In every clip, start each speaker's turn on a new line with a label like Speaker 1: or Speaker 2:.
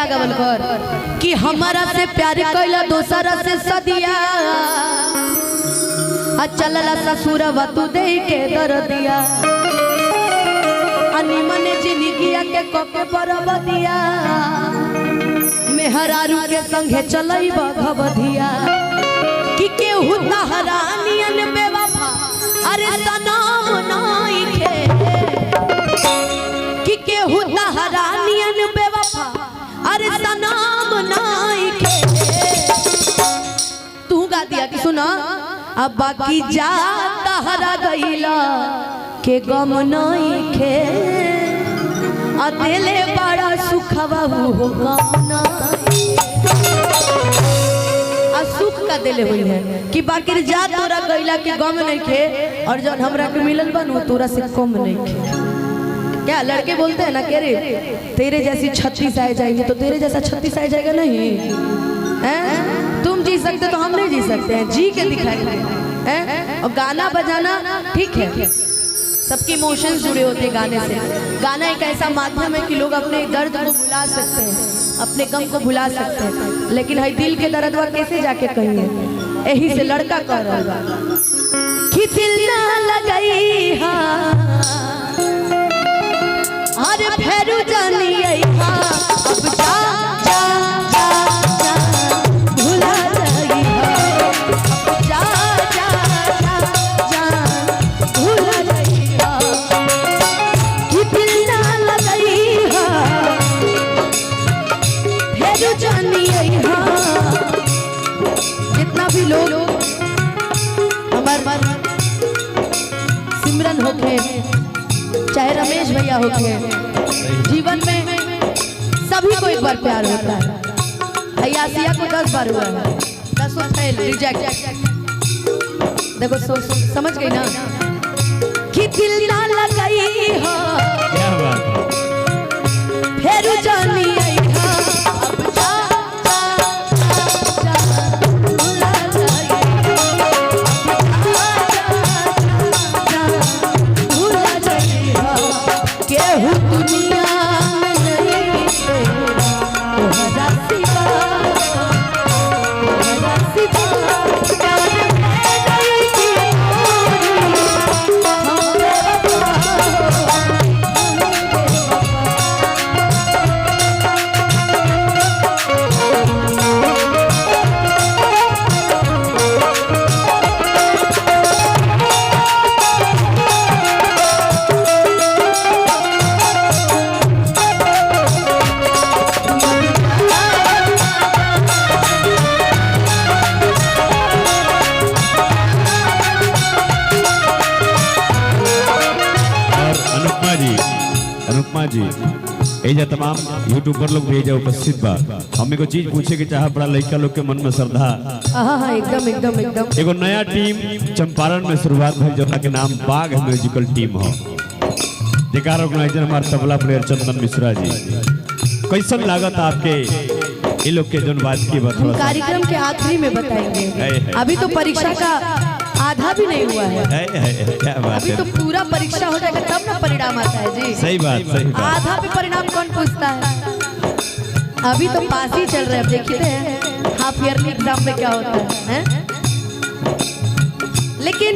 Speaker 1: का गवल कर कि हमारा से प्यार कैला दोसरा से सदिया चलला ससुरवा तू दे के दर दिया अनिमन जिंदगिया के कोके बरब दिया मेहरारू के संगे चलई भगवधिया कि केहू तहरानियन बेवफा अरे सनम नाई खे कि केहू तहरानियन बेवफा अरे सनम नाई खे तू गा दिया कि सुना अब बाकी जा तहरा गईला के गम नाई खे अकेले बड़ा सुखवा हो गम सुख का दिले हुई है कि बाकी जा तोरा गईला के गम नहीं खे और जब हमरा के मिलल बनू तोरा से कम नहीं खे। क्या लड़के बोलते हैं ना कि रे तेरे जैसी 36 आ जाएगी तो तेरे जैसा 36 आ जाएगा नहीं हैं? तुम जी सकते तो हम नहीं जी सकते हैं, जी के दिखाएंगे। और गाना बजाना ठीक है, सबके इमोशंस जुड़े होते हैं गाने से। गाना एक ऐसा माध्यम है कि लोग अपने दर्द को भुला सकते हैं, अपने गम को भुला सकते हैं, लेकिन है दिल के दर्द वा कैसे जाके कहिए। यही से लड़का कह रहा कि दिल ना लगई हा अरे फेरू जानी हा अब जा जा जा जा भुला जाई हा जा जा जा जा भुला जाई हा कि दिल ना लगई हा फेरू जानी हा। जितना भी लोग हमार सिमरन होके चाहे रमेश भैया होके, जीवन में सभी को एक बार प्यार होता है। आसिया को 10 बार हुआ है, 10 फेल रिजेक्ट। देखो समझ गई ना कि दिल ना लगाई हो
Speaker 2: क्या बात
Speaker 1: फेरू जानी आई हो अब जा जा जा भुला जाई भुला जाई केहू दुनिया में नहीं तेरा तोहरा सिवा प्यार में नहीं की हम बेवफा
Speaker 2: अनुपमा जी एजा तमाम यूट्यूबर लोग भी एजा उपस्थित बा। हमें को चीज पूछे के चाह बड़ा लड़का लोग के मन में श्रद्धा।
Speaker 1: हाँ एकदम एकदम एकदम
Speaker 2: एगो नया टीम चंपारण में शुरुआत भइल जोना के नाम बाघ म्यूजिकल टीम हो। जेकर ऑर्गेनाइजर हमारे तबला प्लेयर चंदन मिश्रा जी। कैसन लागत आपके ये लोग के जोन बात की बात
Speaker 1: कार्यक्रम के आखिरी में बताएंगे। अभी तो परीक्षा का आधा भी नहीं हुआ है।
Speaker 2: क्या बात
Speaker 1: अभी तो पूरा परीक्षा हो जाएगा तब ना परिणाम आता है जी।
Speaker 2: सही बात सही बात।
Speaker 1: आधा भी परिणाम कौन पूछता है। अभी तो पास ही चल रहे हैं, देखते हैं हाफ ईयरली एग्जाम में क्या होता है, हैं? लेकिन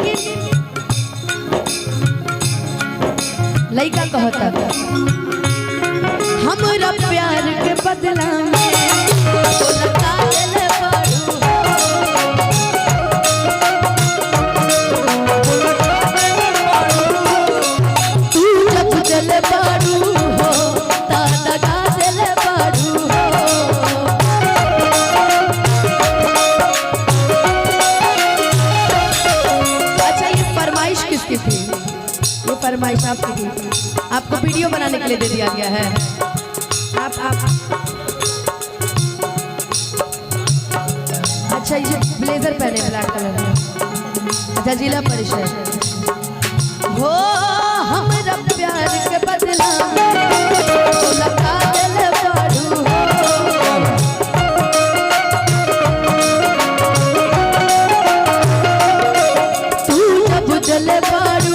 Speaker 1: लड़का कहता हमरा प्यार के बदला में फरमाइश आपको वीडियो बनाने के लिए दे दिया गया है। आप अच्छा ये ब्लेजर पहने ब्लैक कलर में। अच्छा जिला परिषद हो हमरा प्यार के बदला लगा दिल बारू तू जब जल बारू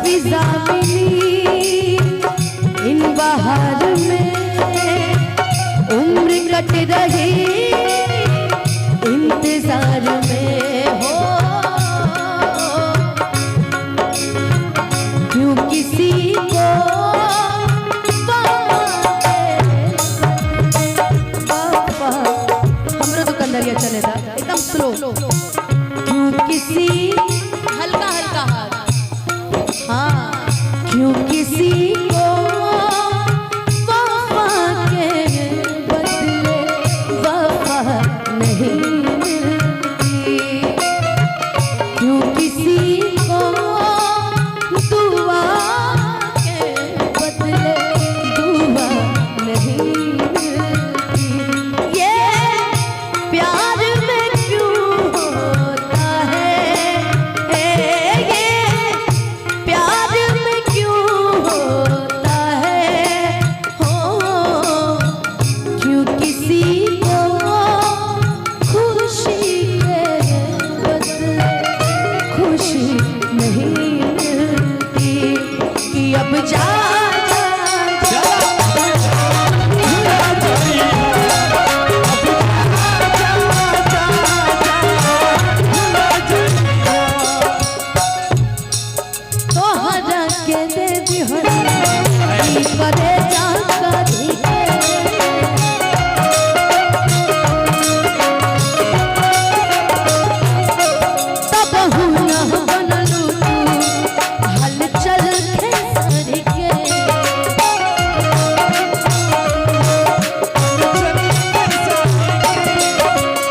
Speaker 1: फिजा मिली इन बहार में, उम्र कट रही इंतजार में हो। क्यों किसी को हमरो दुकानदारिया चले था एकदम स्लो। क्यों किसी हल्का हल्का हाथ, हाँ क्यों किसी को वफा के बदले वफा नहीं मिलती, क्यों किसी को दुआ के बदले दुआ नहीं मिलती। ये प्यार में क्यों होता है, ये प्यार में क्यों होता है हो। क्यों किसी को खुशी के बदले खुशी नहीं मिलती, कि अब जा के दे दी करे जानकारी तब हुआ बनलू हलचल खेसारी के,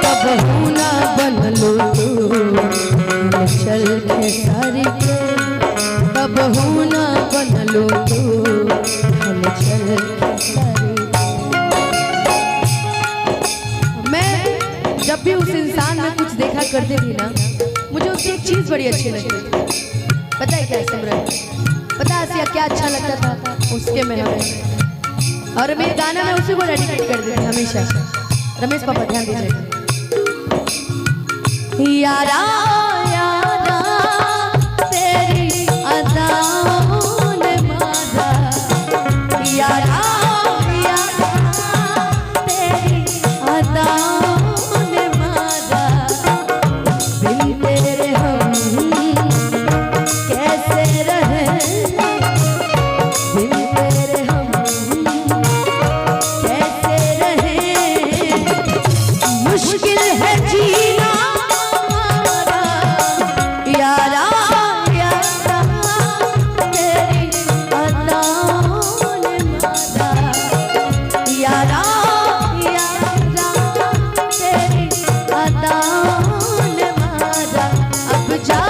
Speaker 1: तब हुआ बनलू हलचल खेसारी के, तब हुआ बनलो तू हलचल खेसारी। मैं जब भी उस इंसान में कुछ देखा करती थी ना, मुझे उसकी एक चीज बड़ी अच्छी लगती थी। पता है क्या सिमरन, पता है क्या अच्छा लगता था उसके में हमें, और मेरे गाना में उसी को डेडिकेट कर देती हमेशा। रमेश पापा ध्यान दीजिएगा। यारा यारा तेरी अदाओं ने मारा, यारा यारा तेरी अदाओं ने मारा, बिन तेरे हम कैसे रहें, बिन तेरे हम कैसे रहें, मुश्किल है जीना हमारा, यारा यारा तेरी अदाओं ने मारा, यारा यारा तेरी अदाओं ने मारा। अब जा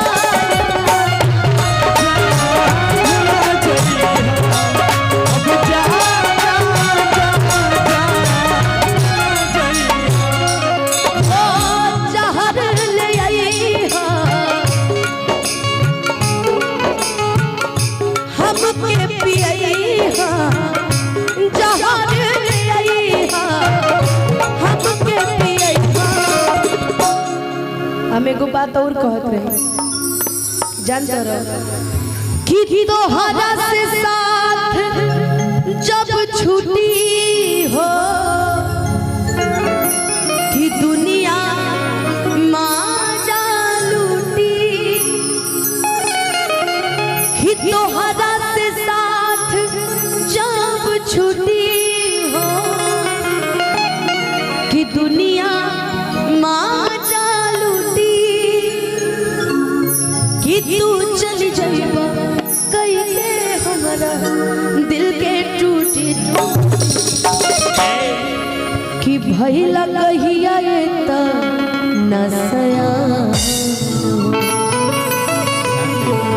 Speaker 1: जहर ले आई हमके पियई जहर ले आई हमके पियई। हम एगो बात और कहत रहे, जानते रहो कि तोहरा से साथ जब छूटी हो, कि दुनिया माजा लूटी, कि तोहरा से साथ जब छूटी हो, कि दुनिया माजा लूटी, कि तू चली जाइबा कइले हमरा दिल के टूटी कि भइला कहिया ये त नसया,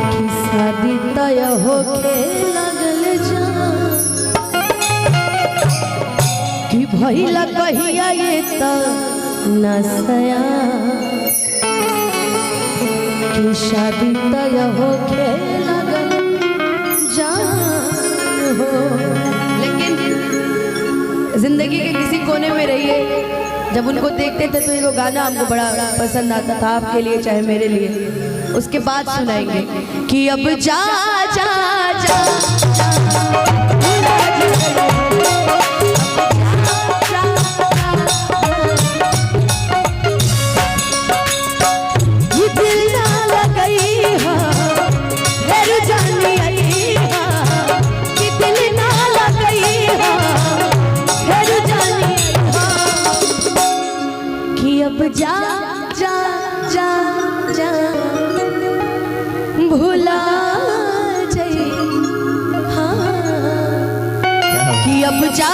Speaker 1: कि शादी तय होके लगल जा, कि भइला कहिया ये त नसया, कि शादी तय होके लगल जा हो। लेकिन जिंदगी के किसी कोने में रहिए, जब उनको देखते थे तो ये गाना हमको बड़ा पसंद आता था, आपके लिए चाहे मेरे लिए। उसके बाद सुनाएंगे कि अब जा जा जा, ये दिल ना लगई हा फिर जानी आई हा, कि दिल ना लगई हा फिर जानी आई हा, कि अब जा जा जा जा भुला जाई, हाँ कि अब जा